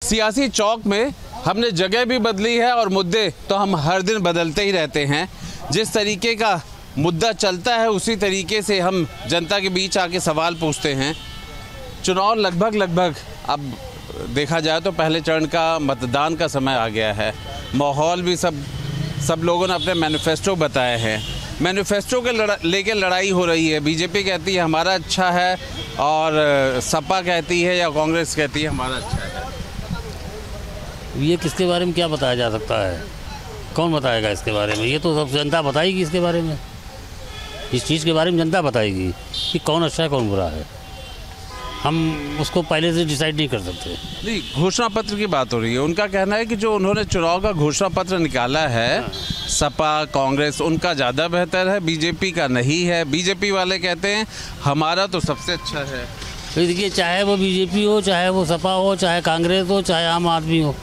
सियासी चौक में हमने जगह भी बदली है और मुद्दे तो हम हर दिन बदलते ही रहते हैं। जिस तरीके का मुद्दा चलता है उसी तरीके से हम जनता के बीच आके सवाल पूछते हैं। चुनाव लगभग अब देखा जाए तो पहले चरण का मतदान का समय आ गया है। माहौल भी सब लोगों ने अपने मैनिफेस्टो बताए हैं। मैनिफेस्टो के लेके लड़ाई हो रही है। बीजेपी कहती है हमारा अच्छा है और सपा कहती है या कांग्रेस कहती है हमारा अच्छा है। ये किसके बारे में क्या बताया जा सकता है? कौन बताएगा इसके बारे में? ये तो सब जनता बताएगी इसके बारे में। इस चीज़ के बारे में जनता बताएगी कि कौन अच्छा है कौन बुरा है। हम उसको पहले से डिसाइड नहीं कर सकते। नहीं, घोषणा पत्र की बात हो रही है। उनका कहना है कि जो उन्होंने चुनाव का घोषणा पत्र निकाला है सपा कांग्रेस उनका ज़्यादा बेहतर है, बीजेपी का नहीं है। बीजेपी वाले कहते हैं हमारा तो सबसे अच्छा है। तो देखिए, चाहे वो बीजेपी हो, चाहे वो सपा हो, चाहे कांग्रेस हो, चाहे आम आदमी हो,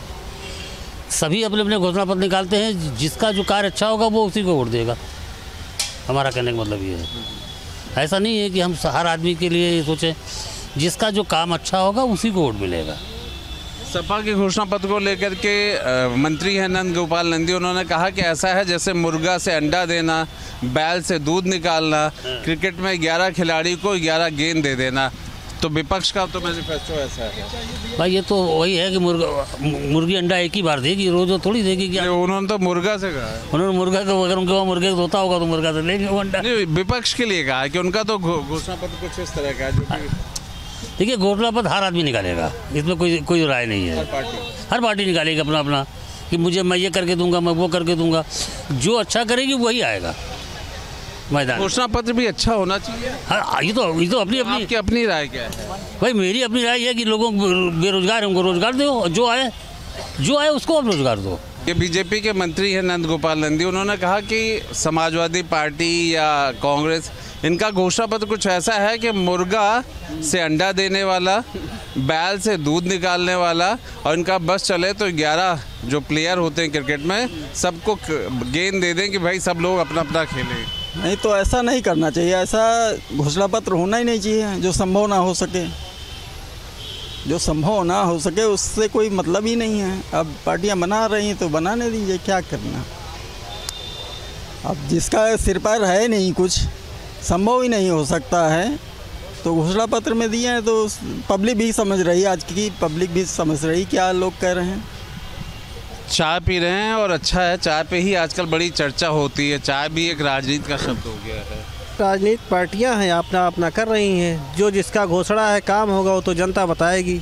सभी अपने अपने घोषणा पत्र निकालते हैं। जिसका जो कार्य अच्छा होगा वो उसी को वोट देगा। हमारा कहने का मतलब ये है। ऐसा नहीं है कि हम हर आदमी के लिए सोचें। जिसका जो काम अच्छा होगा उसी को वोट मिलेगा। सपा के घोषणा पत्र को लेकर के मंत्री हैं नंद गोपाल नंदी, उन्होंने कहा कि ऐसा है जैसे मुर्गा से अंडा देना, बैल से दूध निकालना, क्रिकेट में 11 खिलाड़ी को 11 गेंद दे देना। तो विपक्ष का तो मैनिफेस्टो ऐसा है भाई। ये तो वही है कि मुर्गी अंडा एक ही बार देगी, रोज थोड़ी देगी क्या? उन्होंने तो मुर्गा से कहा है। उन्होंने मुर्गा को, अगर उनके वहाँ मुर्गे होता होगा तो मुर्गा से लेंगे वो अंडा। विपक्ष के लिए कहा कि उनका तो घोषणा पत्र कुछ इस तरह का है जो कि देखिए, घोषणा पत्र हर आदमी निकालेगा, इसमें कोई राय नहीं है। हर पार्टी निकालेगी अपना अपना कि मुझे मैं ये करके दूंगा, मैं वो करके दूंगा। जो अच्छा करेगी वही आएगा मैदान। घोषणा पत्र भी अच्छा होना चाहिए। हाँ, ये तो अपनी राय क्या है? भाई मेरी अपनी राय है कि लोगों बेरोजगार है उनको रोजगार दो, जो आए उसको अब रोजगार दो। ये बीजेपी के मंत्री हैं नंद गोपाल नंदी, उन्होंने कहा कि समाजवादी पार्टी या कांग्रेस इनका घोषणा पत्र कुछ ऐसा है कि मुर्गा से अंडा देने वाला, बैल से दूध निकालने वाला और इनका बस चले तो 11 जो प्लेयर होते हैं क्रिकेट में सबको गेंद दे दें कि भाई सब लोग अपना अपना खेलें। नहीं तो ऐसा नहीं करना चाहिए। ऐसा घोषणा पत्र होना ही नहीं चाहिए। जो संभव ना हो सके, उससे कोई मतलब ही नहीं है। अब पार्टियां बना रही हैं तो बनाने दीजिए, क्या करना। अब जिसका सिर पर है नहीं, कुछ संभव ही नहीं हो सकता है, तो घोषणा पत्र में दिए हैं तो पब्लिक भी समझ रही है। आज की पब्लिक भी समझ रही क्या लोग कह रहे हैं। चाय पी रहे हैं और अच्छा है, चाय पे ही आजकल बड़ी चर्चा होती है। चाय भी एक राजनीति का शब्द हो गया है। राजनीतिक पार्टियां हैं, अपना अपना कर रही हैं। जो जिसका घोषणा है काम होगा वो तो जनता बताएगी।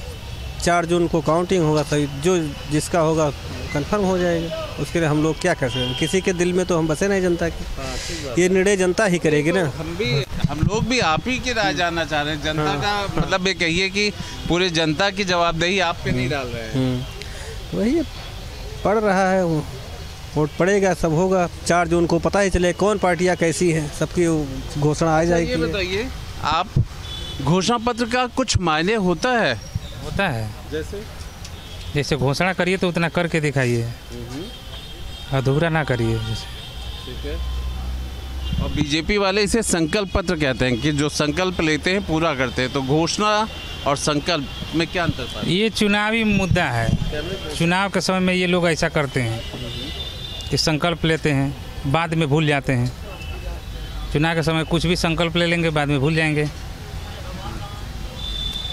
4 जून को काउंटिंग होगा, तो जो जिसका होगा कंफर्म हो जाएगा। उसके लिए हम लोग क्या कर सकते हैं? किसी के दिल में तो हम बसे नहीं जनता की। ये निर्णय जनता ही करेगी ना। हम लोग भी आप ही की राय जानना चाह रहे हैं। जनता का मतलब ये कहिए कि पूरी जनता की जवाबदेही आप पे नहीं डाल रहे हैं। वही पड़ रहा है, वोट पड़ेगा, सब होगा। 4 जून को पता ही चले कौन पार्टियां कैसी हैं, सबकी घोषणा आ जाएगी। ये बताइए, आप घोषणा पत्र का कुछ मायने होता है? होता है। जैसे घोषणा करिए तो उतना करके दिखाइए, अधूरा ना करिए। ठीक है। और बीजेपी वाले इसे संकल्प पत्र कहते हैं कि जो संकल्प लेते हैं पूरा करते हैं। तो घोषणा और संकल्प में क्या अंतर है? ये चुनावी मुद्दा है। चुनाव के समय में ये लोग ऐसा करते हैं कि संकल्प लेते हैं, बाद में भूल जाते हैं। चुनाव के समय कुछ भी संकल्प ले लेंगे, बाद में भूल जाएंगे।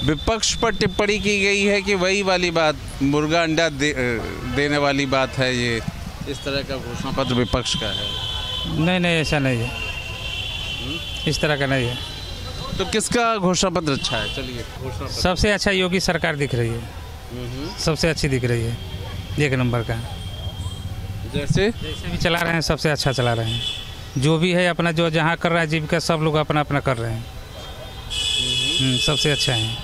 विपक्ष पर टिप्पणी की गई है कि वही वाली बात, मुर्गा अंडा देने वाली बात है। ये इस तरह का घोषणा पत्र विपक्ष का है। नहीं, ऐसा नहीं है। इस तरह का नहीं है। तो किसका घोषणा पत्र अच्छा है? चलिए, घोषणा पत्र सबसे अच्छा योगी सरकार दिख रही है। सबसे अच्छी दिख रही है, 1 नंबर का। जैसे भी चला रहे हैं, सबसे अच्छा चला रहे हैं। जो भी है अपना जो जहाँ कर रहा है जीविका, सब लोग अपना अपना कर रहे हैं। सबसे अच्छा है।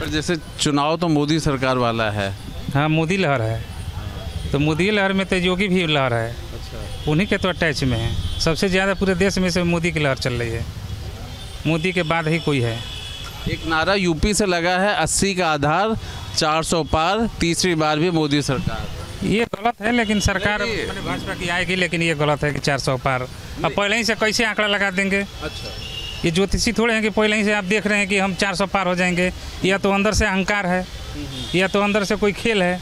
पर जैसे चुनाव तो मोदी सरकार वाला है। हाँ, मोदी लहर है, तो मोदी लहर में तो योगी भी लहर है। अच्छा। उन्हीं के तो अटैच में है। सबसे ज़्यादा पूरे देश में से मोदी की लहर चल रही है। मोदी के बाद ही कोई है। एक नारा यूपी से लगा है, 80 का आधार, 400 पार, तीसरी बार भी मोदी सरकार। ये गलत है, लेकिन सरकार भाजपा की आएगी, लेकिन ये गलत है कि 400 पार। अब पहले ही से कैसे आंकड़ा लगा देंगे? अच्छा। ये ज्योतिषी थोड़े हैं कि पहले ही से आप देख रहे हैं कि हम 400 पार हो जाएंगे। या तो अंदर से अहंकार है या तो अंदर से कोई खेल है,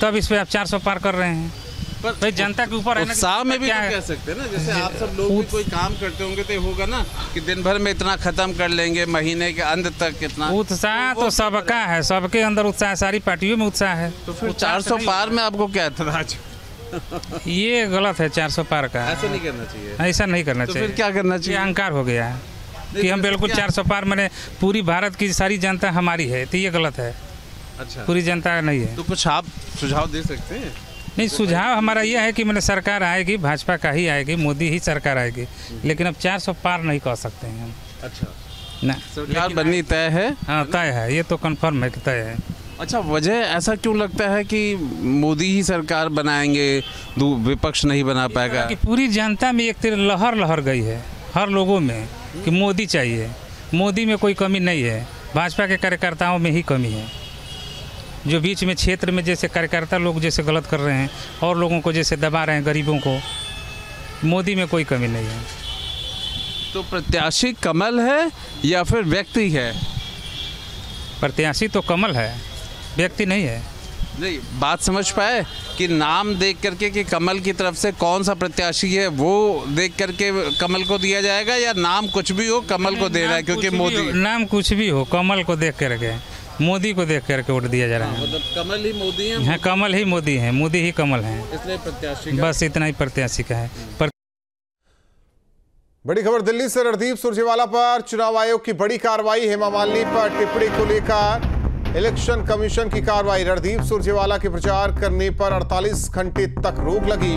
तब इस पे आप 400 पार कर रहे हैं। पर भाई जनता के ऊपर है ना, उत्साह में भी क्या तो है? कह सकते हैं ना, जैसे आप सब लोग भी कोई काम करते होंगे तो ये होगा ना कि दिन भर में इतना खत्म कर लेंगे, महीने के अंत तक कितना। उत्साह तो सबका है, सबके अंदर उत्साह है, सारी पार्टियों में उत्साह है। तो फिर 400 पार में आपको क्या ऐतराज? ये गलत है 400 पार का, ऐसा नहीं करना चाहिए। ऐसा नहीं करना तो चाहिए। फिर क्या करना ये चाहिए? अहंकार हो गया है कि हम बिल्कुल 400 पार, मैंने पूरी भारत की सारी जनता हमारी है, तो ये गलत है। अच्छा, पूरी जनता नहीं है। तो कुछ आप सुझाव दे सकते हैं? नहीं, सुझाव हमारा यह है कि मैंने सरकार आएगी, भाजपा का ही आएगी, मोदी ही सरकार आएगी, लेकिन अब 400 पार नहीं कह सकते हैं हम। अच्छा, ना, सरकार बननी तय है। हाँ तय है, ये तो कंफर्म है कि तय है। अच्छा, वजह ऐसा क्यों लगता है कि मोदी ही सरकार बनाएंगे, विपक्ष नहीं बना पाएगा? कि पूरी जनता में एक तरह लहर गई है हर लोगों में कि मोदी चाहिए। मोदी में कोई कमी नहीं है, भाजपा के कार्यकर्ताओं में ही कमी है। जो बीच में क्षेत्र में जैसे कार्यकर्ता लोग जैसे गलत कर रहे हैं और लोगों को जैसे दबा रहे हैं, गरीबों को, मोदी में कोई कमी नहीं है। तो प्रत्याशी कमल है या फिर व्यक्ति है? प्रत्याशी तो कमल है, व्यक्ति नहीं है। नहीं, बात समझ पाए कि नाम देख करके कि कमल की तरफ से कौन सा प्रत्याशी है वो देख करके कमल को दिया जाएगा, या नाम कुछ भी हो कमल को देना है क्योंकि मोदी? नाम कुछ भी हो, कमल को देख करके, मोदी को देख करके वोट दिया जा रहा है। मतलब कमल ही मोदी है? हाँ, कमल ही मोदी है, मोदी ही कमल है, इसलिए प्रत्याशी बस इतना ही प्रत्याशी का है। बड़ी खबर दिल्ली से, रणदीप सुरजेवाला पर चुनाव आयोग की बड़ी कार्रवाई। हेमा मालिनी पर टिप्पणी को लेकर इलेक्शन कमीशन की कार्रवाई। रणदीप सुरजेवाला के प्रचार करने पर 48 घंटे तक रोक लगी।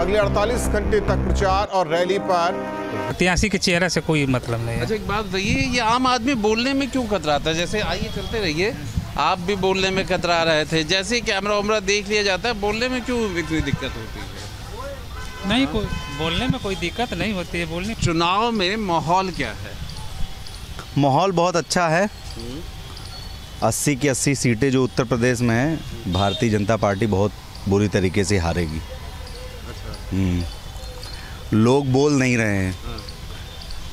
अगले 48 घंटे तक प्रचार और रैली पर प्रत्याशी के चेहरे से कोई मतलब नहीं है। अच्छा, एक बात बताइए, ये आम आदमी बोलने में क्यों कतराता है? जैसे आइए चलते रहिए, आप भी बोलने में कतरा रहे थे, जैसे कैमरा वैमरा देख लिया जाता है, बोलने में क्यों इतनी दिक्कत होती है? नहीं, कोई बोलने में कोई दिक्कत नहीं होती है। बोलने चुनाव में माहौल क्या है? माहौल बहुत अच्छा है। 80 की 80 सीटें जो उत्तर प्रदेश में हैं, भारतीय जनता पार्टी बहुत बुरी तरीके से हारेगी। लोग बोल नहीं रहे हैं,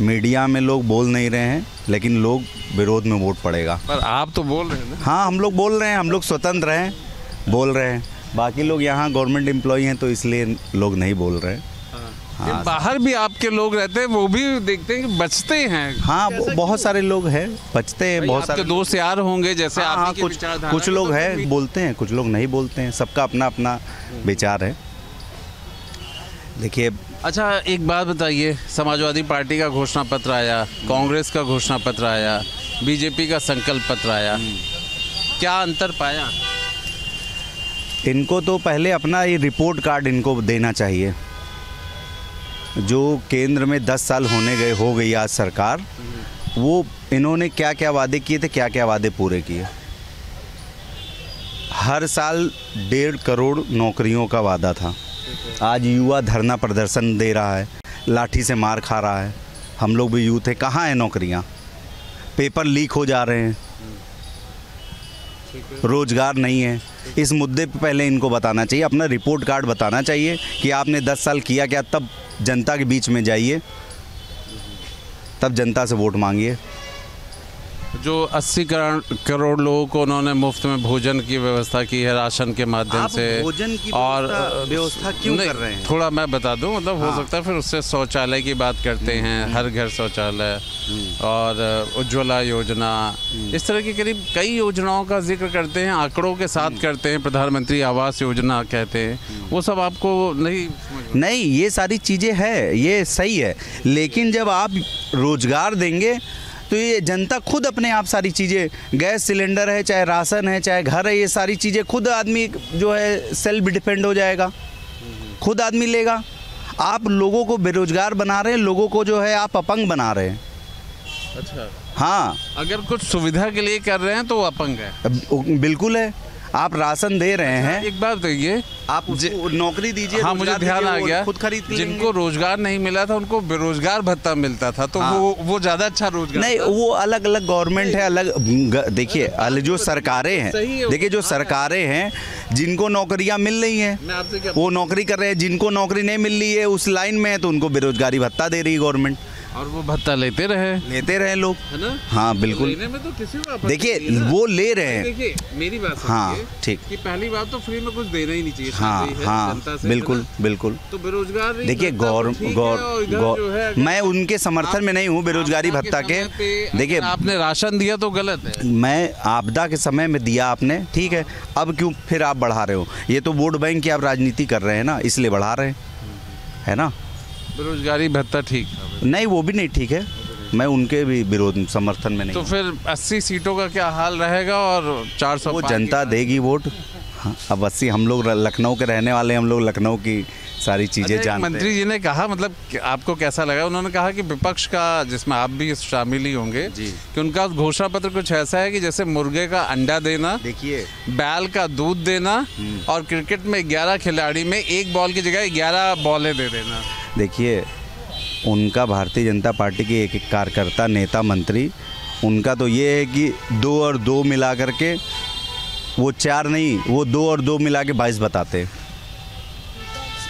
मीडिया में लोग बोल नहीं रहे हैं, लेकिन लोग विरोध में वोट पड़ेगा। पर आप तो बोल रहे हैं ना? हाँ, हम लोग बोल रहे हैं, हम लोग स्वतंत्र हैं, बोल रहे हैं। बाकी लोग यहाँ गवर्नमेंट एम्प्लॉय हैं तो इसलिए लोग नहीं बोल रहे हैं। हाँ, बाहर भी आपके लोग रहते हैं, वो भी देखते हैं कि बचते हैं। हाँ, बहुत सारे लोग हैं, बचते हैं, बहुत सारे दोस्त यार होंगे जैसे हाँ, आप कुछ लोग हैं बोलते हैं, कुछ लोग नहीं बोलते हैं, सबका अपना अपना विचार है। देखिए, अच्छा, एक बात बताइए, समाजवादी पार्टी का घोषणा पत्र आया, कांग्रेस का घोषणा पत्र आया, बीजेपी का संकल्प पत्र आया, क्या अंतर पाया? इनको तो पहले अपना ये रिपोर्ट कार्ड इनको देना चाहिए। जो केंद्र में 10 साल हो गई आज सरकार, वो इन्होंने क्या क्या वादे किए थे, क्या क्या वादे पूरे किए। हर साल 1.5 करोड़ नौकरियों का वादा था। आज युवा धरना प्रदर्शन दे रहा है, लाठी से मार खा रहा है। हम लोग भी यूथ है, कहाँ है नौकरियाँ? पेपर लीक हो जा रहे हैं, रोजगार नहीं है। इस मुद्दे पे पहले इनको बताना चाहिए, अपना रिपोर्ट कार्ड बताना चाहिए कि आपने 10 साल किया क्या, तब जनता के बीच में जाइए, तब जनता से वोट मांगिए। जो 80 करोड़ लोगों को उन्होंने मुफ्त में भोजन की व्यवस्था की है राशन के माध्यम से, भोजन की और व्यवस्था क्यों कर रहे हैं? थोड़ा मैं बता दूं, मतलब हो सकता है फिर उससे शौचालय की बात करते हैं, हर घर शौचालय, और उज्ज्वला योजना, इस तरह की करीब कई योजनाओं का जिक्र करते हैं, आंकड़ों के साथ करते हैं। प्रधानमंत्री आवास योजना कहते हैं, वो सब आपको नहीं? ये सारी चीज़ें है, ये सही है, लेकिन जब आप रोजगार देंगे तो ये जनता खुद अपने आप सारी चीज़ें, गैस सिलेंडर है, चाहे राशन है, चाहे घर है, ये सारी चीज़ें खुद आदमी जो है सेल्फ डिपेंड हो जाएगा, खुद आदमी लेगा। आप लोगों को बेरोजगार बना रहे हैं, लोगों को जो है आप अपंग बना रहे हैं। अच्छा, हाँ, अगर कुछ सुविधा के लिए कर रहे हैं तो वो अपंग है। बिल्कुल है। आप राशन दे रहे हैं, एक बात बताइए, आप उसको नौकरी दीजिए। हाँ, मुझे ध्यान आ गया, खुद खरीद के जिनको रोजगार नहीं मिला था उनको बेरोजगार भत्ता मिलता था, तो हाँ। वो ज्यादा अच्छा रोजगार नहीं, वो अलग अलग गवर्नमेंट है, अलग। देखिए, जो सरकारें हैं, देखिए जो सरकारें हैं, जिनको नौकरियां मिल रही हैं वो नौकरी कर रहे हैं, जिनको नौकरी नहीं मिल रही है उस लाइन में है तो उनको बेरोजगारी भत्ता दे रही है गवर्नमेंट। और वो भत्ता लेते रहे लोग, है ना। हाँ बिल्कुल। लेने में तो किसी को आपत्ति देखिए नहीं है ना। वो ले रहे हैं। देखिए मेरी बात हाँ, समझिए ठीक। कि पहली बात तो फ्री में कुछ देना ही नहीं चाहिए। हाँ हाँ जनता से, बिल्कुल बिल्कुल। तो बेरोजगार देखिए मैं उनके समर्थन में नहीं हूँ बेरोजगारी भत्ता के। देखिए आपने राशन दिया तो गलत है। मैं आपदा के समय में दिया आपने, ठीक है, अब क्यों फिर आप बढ़ा रहे हो? ये तो वोट बैंक की आप राजनीति कर रहे हैं ना, इसलिए बढ़ा रहे हैं, है ना। बेरोजगारी भत्ता ठीक नहीं, वो भी नहीं ठीक है, मैं उनके भी विरोध समर्थन में नहीं। तो फिर 80 सीटों का क्या हाल रहेगा और 400 वो जनता देगी वोट। हाँ, अब 80 हम लोग लखनऊ के रहने वाले, हम लोग लखनऊ की सारी चीज़ें जानते हैं। मंत्री जी ने कहा, मतलब आपको कैसा लगा? उन्होंने कहा कि विपक्ष का, जिसमें आप भी शामिल ही होंगे, कि उनका घोषणा पत्र कुछ ऐसा है कि जैसे मुर्गे का अंडा देना, देखिए बैल का दूध देना, और क्रिकेट में 11 खिलाड़ी में एक बॉल की जगह 11 बॉलें दे देना। देखिए उनका भारतीय जनता पार्टी के एक कार्यकर्ता, नेता, मंत्री, उनका तो ये है कि 2 और 2 मिला करके, वो 4 नहीं, वो 2 और 2 मिला के 22 बताते।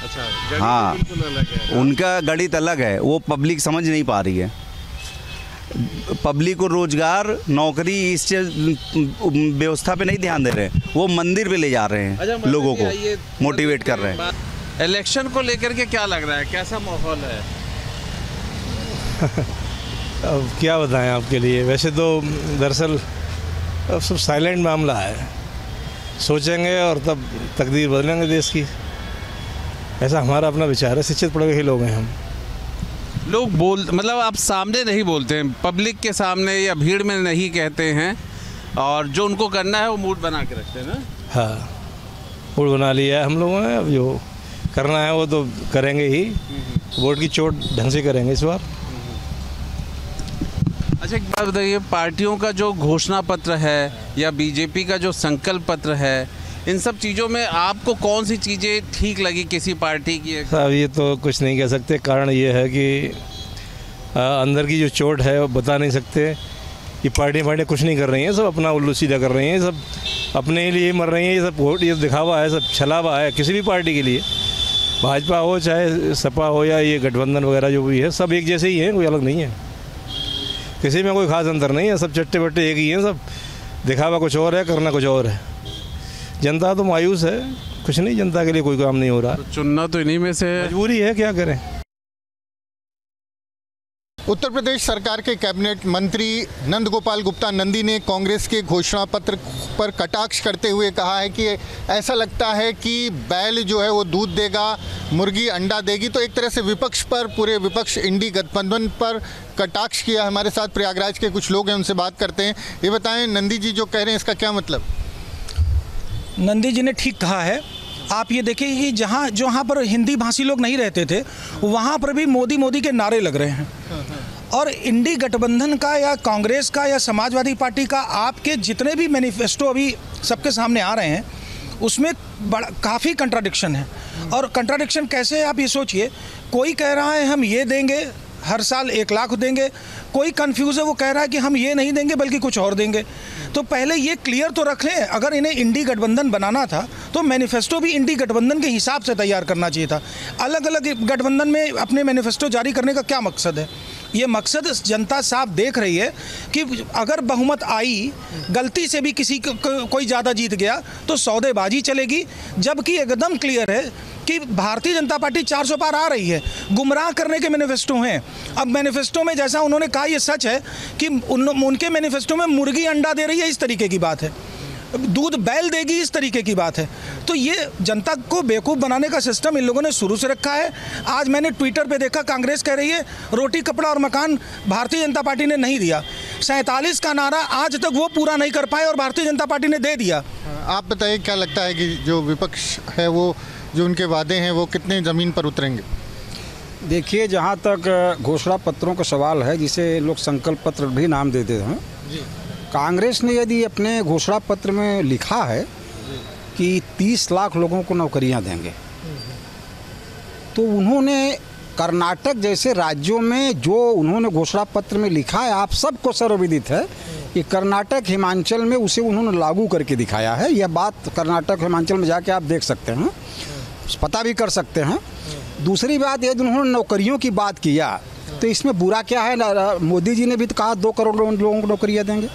अच्छा, हाँ, अलग है। उनका गणित अलग है, वो पब्लिक समझ नहीं पा रही है। पब्लिक को रोजगार, नौकरी, इस व्यवस्था पे नहीं ध्यान दे रहे, वो मंदिर पे ले जा रहे हैं, लोगों को मोटिवेट कर रहे हैं। इलेक्शन को लेकर के क्या लग रहा है, कैसा माहौल है? अब क्या बताएं आपके लिए, वैसे तो दरअसल अब सब साइलेंट मामला है, सोचेंगे और तब तकदीर बदलेंगे देश की, ऐसा हमारा अपना विचार है। शिक्षित पढ़े लिखे लोग हैं हम। लोग मतलब आप सामने नहीं बोलते हैं, पब्लिक के सामने या भीड़ में नहीं कहते हैं, और जो उनको करना है वो मूड बना के रखते हैं ना। हाँ, मूड बना लिया है हम लोगों ने, अब जो करना है वो तो करेंगे ही, वोट की चोट ढंग से करेंगे इस बार। अच्छा, एक बात बताइए, पार्टियों का जो घोषणा पत्र है या बीजेपी का जो संकल्प पत्र है, इन सब चीज़ों में आपको कौन सी चीज़ें ठीक लगी किसी पार्टी की? साहब ये तो कुछ नहीं कह सकते, कारण ये है कि अंदर की जो चोट है वो बता नहीं सकते। ये पार्टियाँ कुछ नहीं कर रही हैं, सब अपना उल्लू सीधा कर रही हैं, सब अपने लिए मर रही हैं। ये सब वोट, ये दिखावा है, सब छलावा है किसी भी पार्टी के लिए, भाजपा हो चाहे सपा हो या ये गठबंधन वगैरह जो भी है, सब एक जैसे ही हैं, कोई अलग नहीं है, किसी में कोई खास अंतर नहीं है, सब चट्टे बट्टे एक ही हैं, सब दिखावा कुछ और है, करना कुछ और है। जनता तो मायूस है, कुछ नहीं, जनता के लिए कोई काम नहीं हो रहा। तो चुनना तो इन्हीं में से है, मजबूरी है, क्या करें। उत्तर प्रदेश सरकार के कैबिनेट मंत्री नंदगोपाल गुप्ता नंदी ने कांग्रेस के घोषणा पत्र पर कटाक्ष करते हुए कहा है कि ऐसा लगता है कि बैल जो है वो दूध देगा, मुर्गी अंडा देगी। तो एक तरह से विपक्ष पर, पूरे विपक्ष इंडी गठबंधन पर कटाक्ष किया। हमारे साथ प्रयागराज के कुछ लोग हैं, उनसे बात करते हैं। ये बताएं, नंदी जी जो कह रहे हैं इसका क्या मतलब? नंदी जी ने ठीक कहा है। आप ये देखिए कि जहाँ पर हिंदी भाषी लोग नहीं रहते थे, वहाँ पर भी मोदी मोदी के नारे लग रहे हैं। और इंडी गठबंधन का या कांग्रेस का या समाजवादी पार्टी का आपके जितने भी मैनिफेस्टो अभी सबके सामने आ रहे हैं, उसमें काफ़ी कंट्राडिक्शन है। और कंट्राडिक्शन कैसे है, आप ये सोचिए, कोई कह रहा है हम ये देंगे, हर साल 1 लाख देंगे, कोई कंफ्यूज है, वो कह रहा है कि हम ये नहीं देंगे बल्कि कुछ और देंगे। तो पहले ये क्लियर तो रख लें, अगर इन्हें इंडी गठबंधन बनाना था तो मैनिफेस्टो भी इंडी गठबंधन के हिसाब से तैयार करना चाहिए था। अलग अलग गठबंधन में अपने मैनिफेस्टो जारी करने का क्या मकसद है? ये मकसद जनता साफ देख रही है कि अगर बहुमत आई, गलती से भी किसी कोई ज़्यादा जीत गया तो सौदेबाजी चलेगी, जबकि एकदम क्लियर है कि भारतीय जनता पार्टी 400 पार आ रही है। गुमराह करने के मैनिफेस्टो हैं। अब मैनिफेस्टो में जैसा उन्होंने कहा, ये सच है कि उनके मैनिफेस्टो में मुर्गी अंडा दे रही है, इस तरीके की बात है, दूध बैल देगी, इस तरीके की बात है। तो ये जनता को बेवकूफ़ बनाने का सिस्टम इन लोगों ने शुरू से रखा है। आज मैंने ट्विटर पे देखा, कांग्रेस कह रही है रोटी कपड़ा और मकान भारतीय जनता पार्टी ने नहीं दिया। 47 का नारा आज तक वो पूरा नहीं कर पाए और भारतीय जनता पार्टी ने दे दिया। आप बताइए, क्या लगता है कि जो विपक्ष है वो, जो उनके वादे हैं वो कितने ज़मीन पर उतरेंगे? देखिए, जहाँ तक घोषणा पत्रों का सवाल है, जिसे लोग संकल्प पत्र भी नाम देते हैं, कांग्रेस ने यदि अपने घोषणा पत्र में लिखा है कि 30 लाख लोगों को नौकरियां देंगे, तो उन्होंने कर्नाटक जैसे राज्यों में जो उन्होंने घोषणा पत्र में लिखा है, आप सबको सर्वविदित है कि कर्नाटक हिमाचल में उसे उन्होंने लागू करके दिखाया है। यह बात कर्नाटक हिमाचल में जाके आप देख सकते हैं, पता भी कर सकते हैं। दूसरी बात, यदि उन्होंने नौकरियों की बात किया तो इसमें बुरा क्या है? मोदी जी ने भी तो कहा 2 करोड़ लोगों को नौकरियाँ देंगे।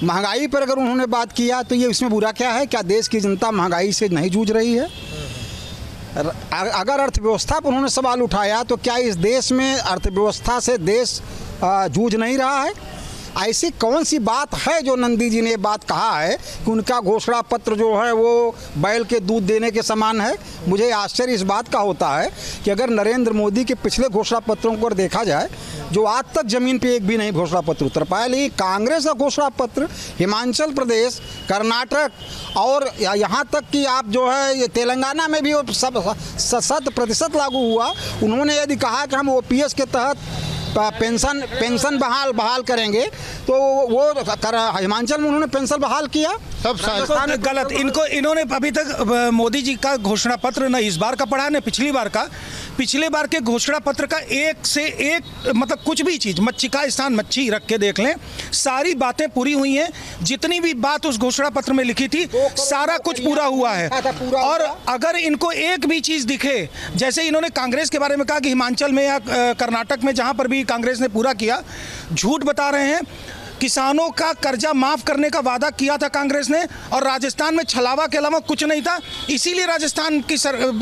महंगाई पर अगर उन्होंने बात किया तो ये इसमें बुरा क्या है? क्या देश की जनता महंगाई से नहीं जूझ रही है? अगर अर्थव्यवस्था पर उन्होंने सवाल उठाया तो क्या इस देश में अर्थव्यवस्था से देश जूझ नहीं रहा है? ऐसी कौन सी बात है जो नंदी जी ने बात कहा है कि उनका घोषणा पत्र जो है वो बैल के दूध देने के समान है? मुझे आश्चर्य इस बात का होता है कि अगर नरेंद्र मोदी के पिछले घोषणा पत्रों को देखा जाए जो आज तक जमीन पे एक भी नहीं घोषणा पत्र उतर पाया, लेकिन कांग्रेस का घोषणा पत्र हिमाचल प्रदेश, कर्नाटक और यहाँ तक कि आप जो है ये तेलंगाना में भी वो सब 100% लागू हुआ। उन्होंने यदि कहा कि हम OPS के तहत पेंशन बहाल करेंगे तो वो हिमाचल में उन्होंने पेंशन बहाल किया। सब गलत। इन्होंने अभी तक मोदी जी का घोषणा पत्र न इस बार का पढ़ा न पिछली बार का। पिछले बार के घोषणा पत्र का एक से एक मतलब कुछ भी चीज़, मच्छी का स्थान मच्छी रख के देख लें, सारी बातें पूरी हुई हैं। जितनी भी बात उस घोषणा पत्र में लिखी थी सारा कुछ पूरा हुआ है। और अगर इनको एक भी चीज़ दिखे, जैसे इन्होंने कांग्रेस के बारे में कहा कि हिमाचल में या कर्नाटक में जहाँ पर भी कांग्रेस ने पूरा किया, झूठ बता रहे हैं। किसानों का कर्जा माफ करने का वादा किया था कांग्रेस ने, और राजस्थान में छलावा के अलावा कुछ नहीं था। इसीलिए राजस्थान की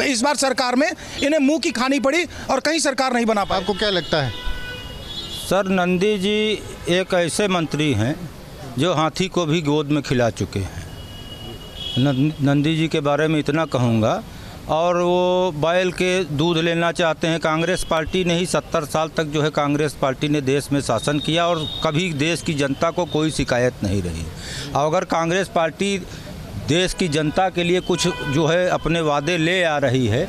इस बार सरकार में इन्हें मुंह की खानी पड़ी और कहीं सरकार नहीं बना पाई। आपको क्या लगता है? सर, नंदी जी एक ऐसे मंत्री हैं जो हाथी को भी गोद में खिला चुके हैं। नंदी जी के बारे में इतना कहूँगा। और वो बैल के दूध लेना चाहते हैं। कांग्रेस पार्टी ने ही 70 साल तक जो है कांग्रेस पार्टी ने देश में शासन किया और कभी देश की जनता को कोई शिकायत नहीं रही। और अगर कांग्रेस पार्टी देश की जनता के लिए कुछ जो है अपने वादे ले आ रही है,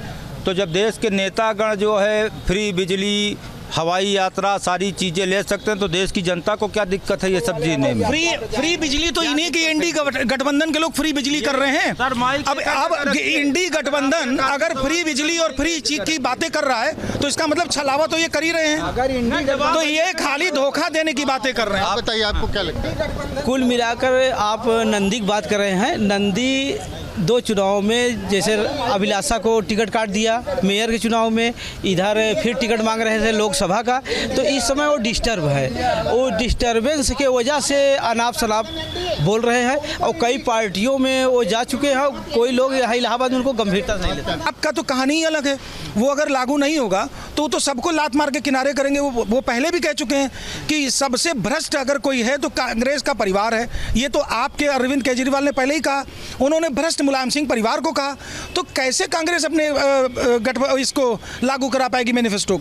तो जब देश के नेतागण जो है फ्री बिजली, हवाई यात्रा, सारी चीज़ें ले सकते हैं, तो देश की जनता को क्या दिक्कत है ये सब जीने में? फ्री बिजली तो इन्हीं की इंडी गठबंधन के लोग फ्री बिजली कर रहे हैं। अब इंडी गठबंधन अगर फ्री बिजली और फ्री चीज की बातें कर रहा है तो इसका मतलब छलावा तो ये कर ही रहे हैं। तो ये खाली धोखा देने की बातें कर रहे हैं। आप बताइए, आपको क्या लगता है? कुल मिलाकर आप नंदी की बात कर रहे हैं। नंदी 2 चुनाव में जैसे अभिलाषा को टिकट काट दिया, मेयर के चुनाव में इधर फिर टिकट मांग रहे थे लोकसभा का, तो इस समय वो डिस्टर्ब है। वो डिस्टर्बेंस के वजह से अनाप शनाप बोल रहे हैं और कई पार्टियों में वो जा चुके हैं। कोई लोग यहाँ इलाहाबाद में उनको गंभीरता से नहीं लेते। आपका तो कहानी ही अलग है। वो अगर लागू नहीं होगा तो सबको लात मार के किनारे करेंगे। वो पहले भी कह चुके हैं कि सबसे भ्रष्ट अगर कोई है तो कांग्रेस का परिवार है। ये तो आपके अरविंद केजरीवाल ने पहले ही कहा। उन्होंने भ्रष्ट मुलायम सिंह परिवार को कहा। तो कैसे कांग्रेस अपने इसको लागू करा पाएगी मैनिफेस्टो को?